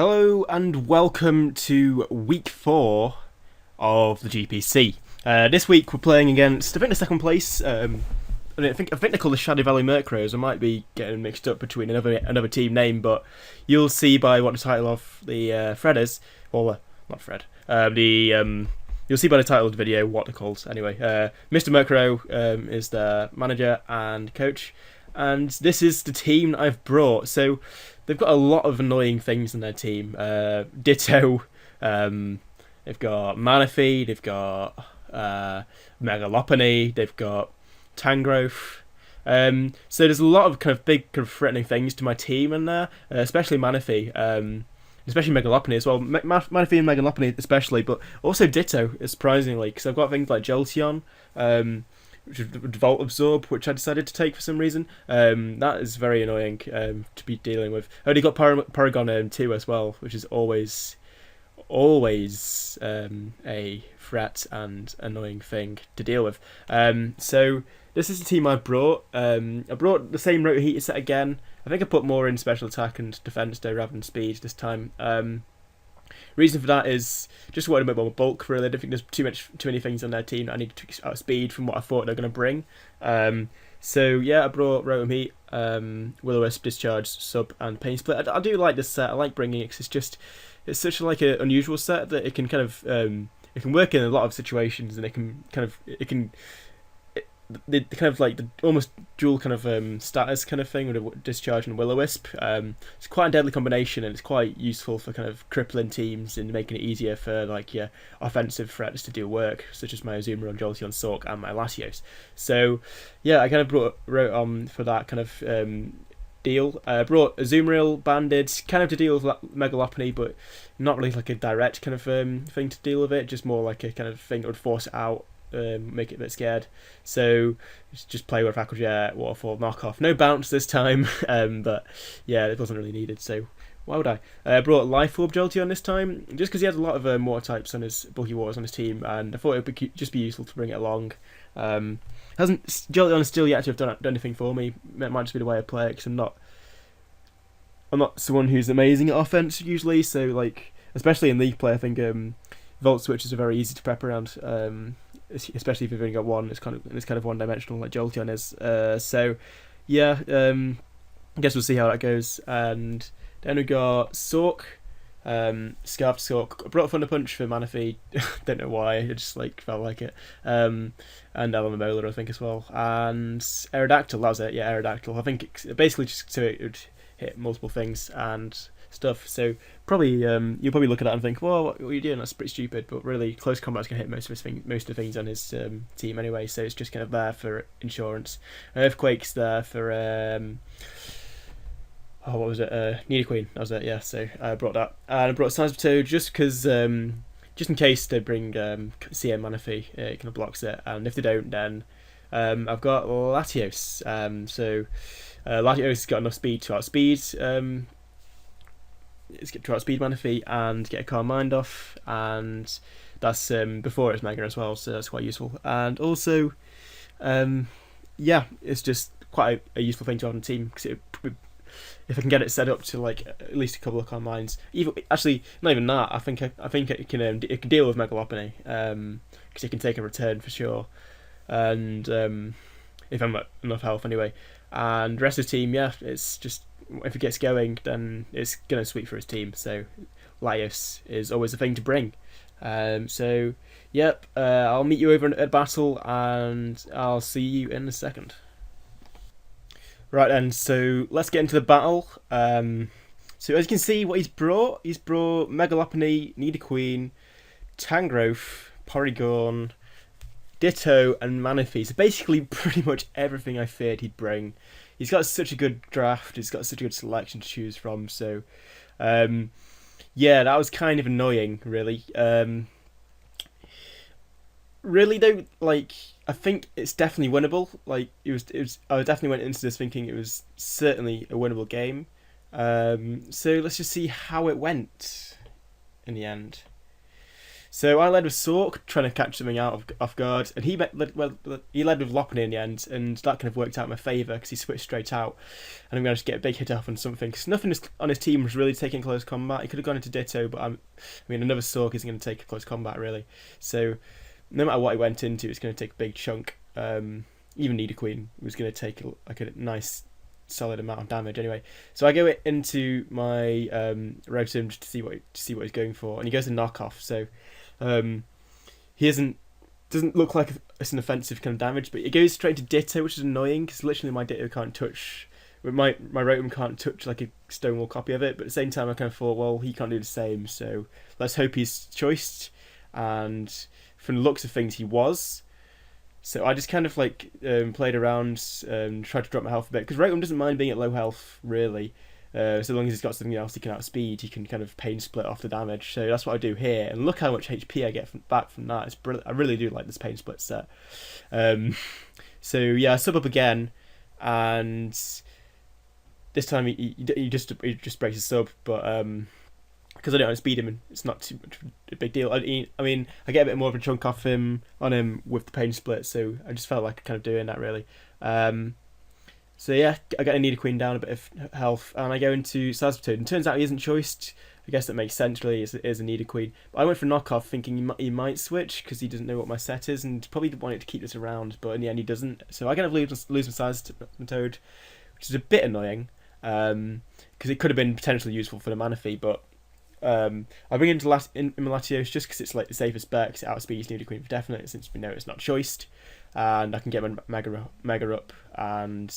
Hello and welcome to week 4 of the GPC. This week we're playing against, I think, the second place. I think they're called the Shadow Valley Murkrows. I might be getting mixed up between another team name, but you'll see by what the title of the thread is. Well, not Fred. You'll see by the title of the video what they're called. Anyway, Mr. Murkrow is the manager and coach, and this is the team that I've brought. So they've got a lot of annoying things in their team. Ditto. They've got Manaphy. They've got Megalopony. They've got Tangrowth. So there's a lot of kind of big, kind of threatening things to my team in there, especially Manaphy, especially Megalopony as well. Manaphy and Megalopony especially, but also Ditto, surprisingly, because I've got things like Jolteon, which is Volt Absorb, which I decided to take for some reason. That is very annoying to be dealing with. I already got Paragon 2 as well, which is always a threat and annoying thing to deal with. So this is the team I brought. I brought the same Roto Heater set again. I think I put more in special attack and defense though rather than speed this time. Reason for that is just wanted a bit more bulk. Really, I don't think there's too many things on their team that I need to outspeed from what I thought they're going to bring. So yeah, I brought Rotom Heat, Will-O-Wisp, Discharge, Sub, and Pain Split. I do like this set. I like bringing it because it's such like an unusual set that it can kind of it can work in a lot of situations, and the kind of like the almost dual kind of status kind of thing with a Discharge and Will-O-Wisp. It's quite a deadly combination, and it's quite useful for kind of crippling teams and making it easier for like your offensive threats to do work, such as my Azumarill, Jolteon, Sork, and my Latios. So yeah, I kind of wrote on for that kind of deal. I brought Azumarill banded kind of to deal with Megalopony, but not really like a direct kind of thing to deal with it, just more like a kind of thing that would force it out. Make it a bit scared, so just play with Aqua Jet, Waterfall, Knockoff. No bounce this time, but yeah, it wasn't really needed, so why would I? Brought Life Orb Jolteon this time, just because he had a lot of water types on his bulky waters on his team, and I thought it would just be useful to bring it along. Jolteon still yet to have done anything for me. It might just be the way I play it, because I'm not someone who's amazing at offense usually, so like especially in League play, I think Volt switches are very easy to prep around. Especially if you've only got one, it's kind of one-dimensional like Jolteon is. So yeah, I guess we'll see how that goes. And then we got Sork, Scarf Sork. I brought Thunder Punch for Manaphy. Don't know why, I just like felt like it. And Alamomola, I think, as well. And Aerodactyl, that was it. Yeah, Aerodactyl. I think it's basically just so it would hit multiple things and stuff. So probably you'll probably look at that and think, well, what are you doing? That's pretty stupid. But really, close combat's gonna hit most of the things on his team anyway. So it's just kind of there for insurance. Earthquake's there for what was it? Nidoqueen. That was it. Yeah. So I brought that, and I brought Sizepotato just because just in case they bring CM Manaphy, it kind of blocks it. And if they don't, then I've got Latios. So Latios has got enough speed to outspeed. It's get to outspeed Manaphy and get a Calm Mind off, and that's before it's Mega as well, so that's quite useful. And also, yeah, it's just quite a useful thing to have on the team, because if I can get it set up to like at least a couple of Calm Minds, even actually not even that, I think it can deal with Megalopony, because it can take a return for sure, and if I'm at enough health anyway. And the rest of the team, yeah, it's just, if it gets going, then it's going to sweep for his team. So Latios is always a thing to bring. So, yep, I'll meet you over at battle, and I'll see you in a second. Right then, so let's get into the battle. So as you can see, what he's brought Megalopony, Nidoqueen, Tangrowth, Porygon, Ditto, and Manaphy. So basically pretty much everything I feared he'd bring. He's got such a good draft, he's got such a good selection to choose from, so yeah, that was kind of annoying, really. Really though, like, I think it's definitely winnable. Like, it was I definitely went into this thinking it was certainly a winnable game. So let's just see how it went in the end. So I led with Sork, trying to catch something out of off guard, and he led with Lopunny in the end, and that kind of worked out in my favour because he switched straight out, and I'm going to just get a big hit off on something. Because nothing on his team was really taking close combat. He could have gone into Ditto, but I mean another Sork isn't going to take close combat really. So no matter what he went into, it's going to take a big chunk. Even Nidoqueen was going to take like a nice solid amount of damage anyway. So I go into my Rotom just to see what he's going for, and he goes to knockoff. So he doesn't look like it's an offensive kind of damage, but it goes straight to Ditto, which is annoying because literally my Ditto can't touch. My Rotom can't touch like a Stonewall copy of it, but at the same time I kind of thought, well, he can't do the same, so let's hope he's choiced. And from the looks of things, he was. So I just kind of like played around, tried to drop my health a bit, because Rotom doesn't mind being at low health really. So long as he's got something else he can outspeed, he can kind of pain split off the damage. So that's what I do here, and look how much HP I get back from that. It's brilliant. I really do like this pain split set. So yeah, I sub up again, and this time he just breaks his sub, but because I don't outspeed him, and it's not too much a big deal. I mean, I get a bit more of a chunk off him with the pain split, so I just felt like kind of doing that really. So yeah, I get a Nidoqueen down a bit of health, and I go into Sazatoad, and turns out he isn't choiced. I guess that makes sense really, is a Nidoqueen. But I went for knockoff thinking he might switch, because he doesn't know what my set is, and probably wanted to keep this around, but in the end he doesn't. So I kind of lose my Sazatoad, which is a bit annoying, because it could have been potentially useful for the Manaphy, but I bring into Latios just because it's like the safest bet, because it outspeeds Nidoqueen for definite, since we know it's not choiced, and I can get my Mega up and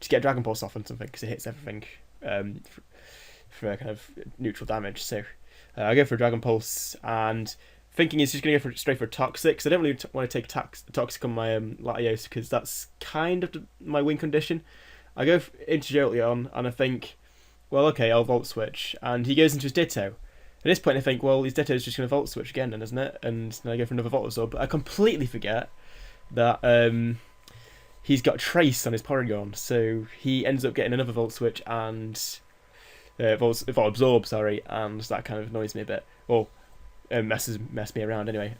just get Dragon Pulse off on something, because it hits everything for kind of neutral damage. So I go for a Dragon Pulse, and thinking it's just going to go straight for a Toxic, so I don't really want to take a Toxic on my Latios, because that's kind of my win condition. I go into Jolteon, and I think, well, okay, I'll Volt Switch, and he goes into his Ditto. At this point I think, well, his Ditto is just going to Volt Switch again then, isn't it? And then I go for another Volt Absorb, but I completely forget that he's got Trace on his Porygon, so he ends up getting another Volt Switch and Volt Absorb, and that kind of annoys me a bit, or mess me around anyway.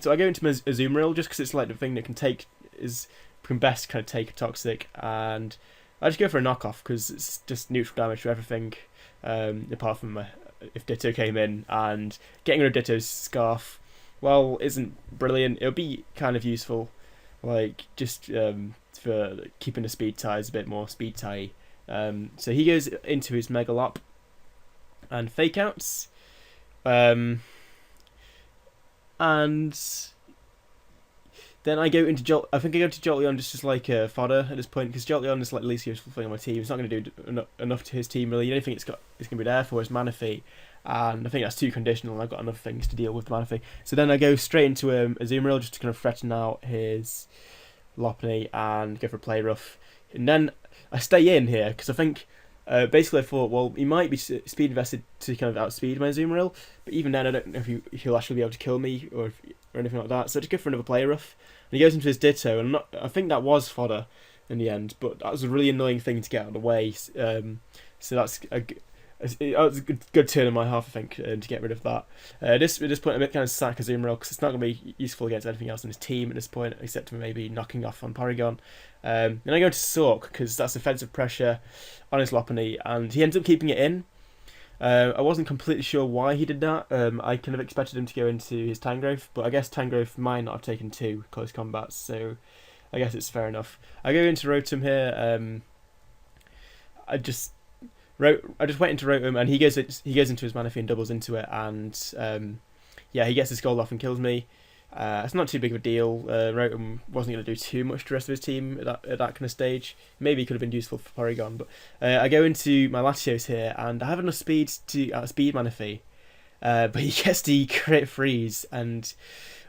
So I go into my Azumarill just because it's like the thing that can best kind of take a Toxic, and I just go for a knockoff because it's just neutral damage to everything, apart from if Ditto came in, and getting rid of Ditto's Scarf, well, isn't brilliant. It'll be kind of useful, like just for keeping the speed ties a bit more speed tie. So he goes into his Megalop and Fake Outs, and then I go into I think I go to Jolteon just as like a fodder at this point, because Jolteon is like the least useful thing on my team. It's not going to do enough to his team really. The only thing it's going to be there for is Manaphy, and I think that's too conditional, and I've got enough things to deal with Manaphy. So then I go straight into Azumarill just to kind of threaten out his Lopunny and go for a Play Rough. And then I stay in here because I think basically I thought, well, he might be speed invested to kind of outspeed my Azumarill, but even then I don't know if he'll actually be able to kill me or anything like that. So I just go for another Play Rough, and he goes into his Ditto, and I think that was fodder in the end, but that was a really annoying thing to get out of the way. So that's it was a good turn on my half, I think, to get rid of that. At this point, I'm a bit kind of sack Azumarill because it's not going to be useful against anything else in his team at this point, except for maybe knocking off on Porygon. Then I go to Sork because that's offensive pressure on his Lopunny, and he ends up keeping it in. I wasn't completely sure why he did that. I kind of expected him to go into his Tangrowth, but I guess Tangrowth might not have taken 2 close combats, so I guess it's fair enough. I go into Rotom here. I just went into Rotom, and he goes into his Manaphy and doubles into it, and yeah, he gets his gold off and kills me. It's not too big of a deal. Rotom wasn't going to do too much to the rest of his team at that kind of stage. Maybe he could have been useful for Porygon, but I go into my Latios here, and I have enough speed to outspeed Manaphy, but he gets the crit freeze, and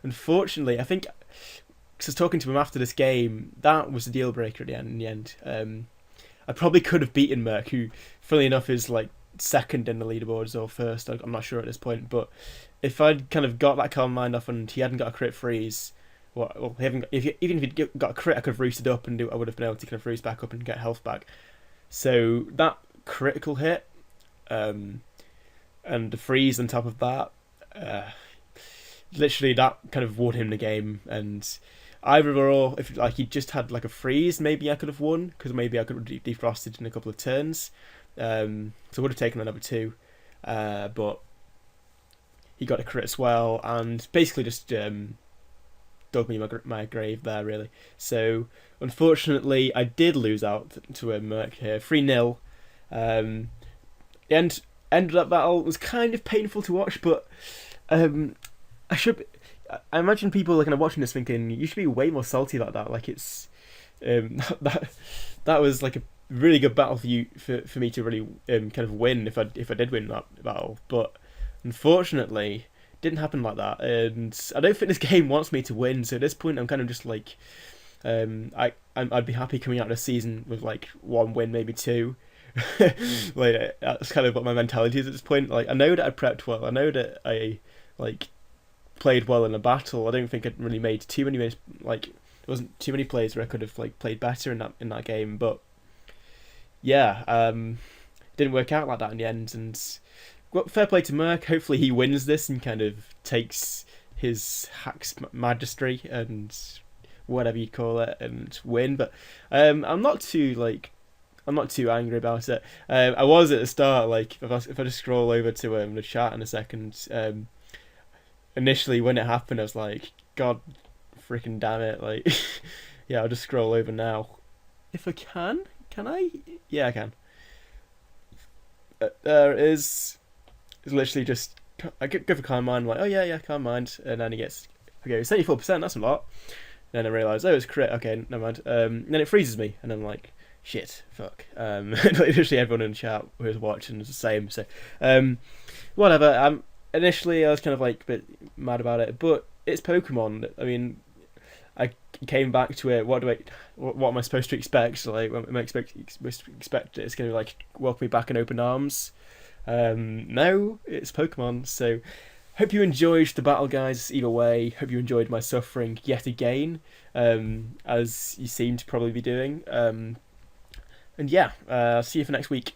unfortunately, I think, because I was talking to him after this game, that was the deal breaker in the end. I probably could have beaten Murk, who, funnily enough, is like second in the leaderboards or first. I'm not sure at this point, but if I'd kind of got that calm mind off and he hadn't got a crit freeze, even if he'd got a crit, I could have roosted up and I would have been able to kind of freeze back up and get health back. So that critical hit, and the freeze on top of that, literally that kind of won him the game. And either or, if like he just had like a freeze, maybe I could have won because maybe I could have defrosted in a couple of turns. So I would have taken another two, but he got a crit as well, and basically just dug me my grave there really. So unfortunately, I did lose out to a Murk here, 3-0. The end of that battle was kind of painful to watch, but I should. I imagine people are kind of watching this thinking you should be way more salty like that. Like it's that was like a really good battle for me to really kind of win if I did win that battle, but unfortunately didn't happen like that, and I don't think this game wants me to win. So at this point, I'm kind of just like, I'd be happy coming out of the season with like one win, maybe two. Like that's kind of what my mentality is at this point. Like I know that I prepped well. I know that I like played well in a battle. I don't think I really made too many like there wasn't too many plays where I could have like played better in that game. But yeah, didn't work out like that in the end. And well, fair play to Murk. Hopefully he wins this and kind of takes his Hack's Majesty and whatever you call it and win. But I'm not too angry about it. I was at the start. Like if I just scroll over to the chat in a second. Initially when it happened, I was like, God, freaking damn it! Like, yeah, I'll just scroll over now. If I can I? Yeah, I can. There it is. It's literally just I go for Calm Mind. I'm like, oh yeah, Calm Mind, and then he gets okay, 74%. That's a lot. Then I realise, oh, it's crit. Okay, never mind. Then it freezes me, and I'm like, shit, fuck. Literally everyone in the chat who was watching is the same. So, whatever. Initially, I was kind of like a bit mad about it, but it's Pokemon. I mean, I came back to it. What am I supposed to expect? Like, am I supposed to expect it's going to like welcome me back in open arms? No, it's Pokemon. So, hope you enjoyed the battle, guys. Either way, hope you enjoyed my suffering yet again, as you seem to probably be doing. And yeah, see you for next week.